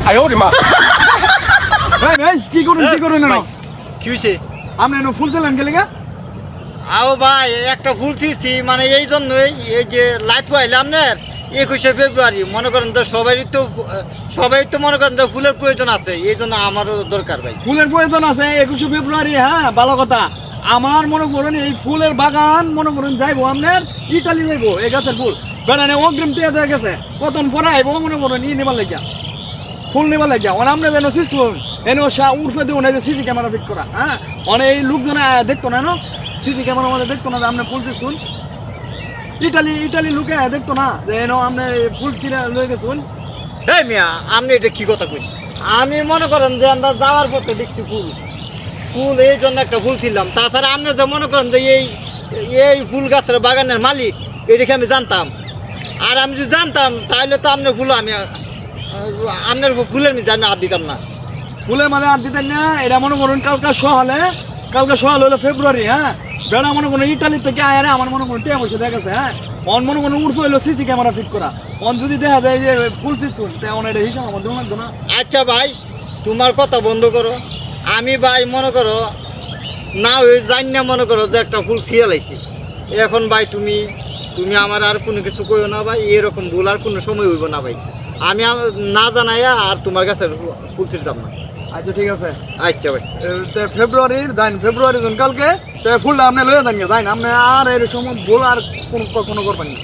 哎呦我的妈！ ভাই কি করুন না কি হয়েছে? আপনি এনে ফুল চালান গেলে গা আও ভাই একটা ফুল ছিঁড়ছি মানে এই জন্যই এই যে লাইট পাইলাম না 21শে ফেব্রুয়ারি মনে করেন তো সবাই তো মনে করেন যে ফুলের প্রয়োজন আছে এই জন্য আমারও দরকার ভাই। ফুলের প্রয়োজন আছে 21শে ফেব্রুয়ারি হ্যাঁ ভালো কথা আমার মনে করেন এই ফুলের বাগান মনে করেন যাইবো আপনার ইটালি যাইবো এই গাছের ফুল বেড়ানে অগ্রিম টিয়া দেওয়া গেছে কতন পরে আইবো মনে করেন নেবার লাগিয়া ফুল নেবার লাগিয়া অন আমরা যেন সিস্টুন এনে উর্ফে দেবো না যে সিসি ক্যামেরা ফিট করা হ্যাঁ অনেক এই লোকজনে দেখতো না সিসি ক্যামেরা মধ্যে দেখতো না যে আপনি ফুল সিস্টুন ইটালি লোকে দেখতো না যে এনে আপনি ফুল চিরা লয়ে গেছুন। এই মিয়া আপনি এটা কি কথা কই? আমি মনে করেন যে আমরা যাওয়ার পথে দেখছি ফুল এই জন্য একটা ফুল ছিলাম তাছাড়া আপনি যে মনে করেন যে এই ফুল গাছের বাগানের মালিক এটাকে আমি জানতাম আর আমি যদি জানতাম তাহলে তো আপনার ফুল আমি আপনার ফুলের নিচে আমি হাত দিতাম না। ফুলের মানে আর দিতেন না এটা মনে করুন কালকে সকাল হলো ফেব্রুয়ারি হ্যাঁ বেড়া মনে করুন ইটালি থেকে আয় আমার মনে করুন টিয়া বসে দেখেছে হ্যাঁ অন মনে করুন উর্ফে হইলো সিসি ক্যামেরা ফিট করা অন যদি দেখা যায় যে ফুল সিস্টুন তেমন এটা হিসাব আমার দেওয়া লাগতো না। আচ্ছা ভাই তোমার কথা বন্ধ করো আমি ভাই মনে করো না ওই জান না মনে করো যে একটা ফুল ছিঁড়ে লাইছি এখন ভাই তুমি আমার আর কোনো কিছু কইও না ভাই এরকম ভুল আর কোনো সময় হইব না ভাই আমি না জানাইয়া আর তোমার কাছে ফুল ছিঁড়তাম না। আচ্ছা ঠিক আছে আচ্ছা ভাই ফেব্রুয়ারি কালকে ফুলটা আপনি লয়ে যান যাই আপনি আর এর সময় ভুল আর কোনো করবেন না।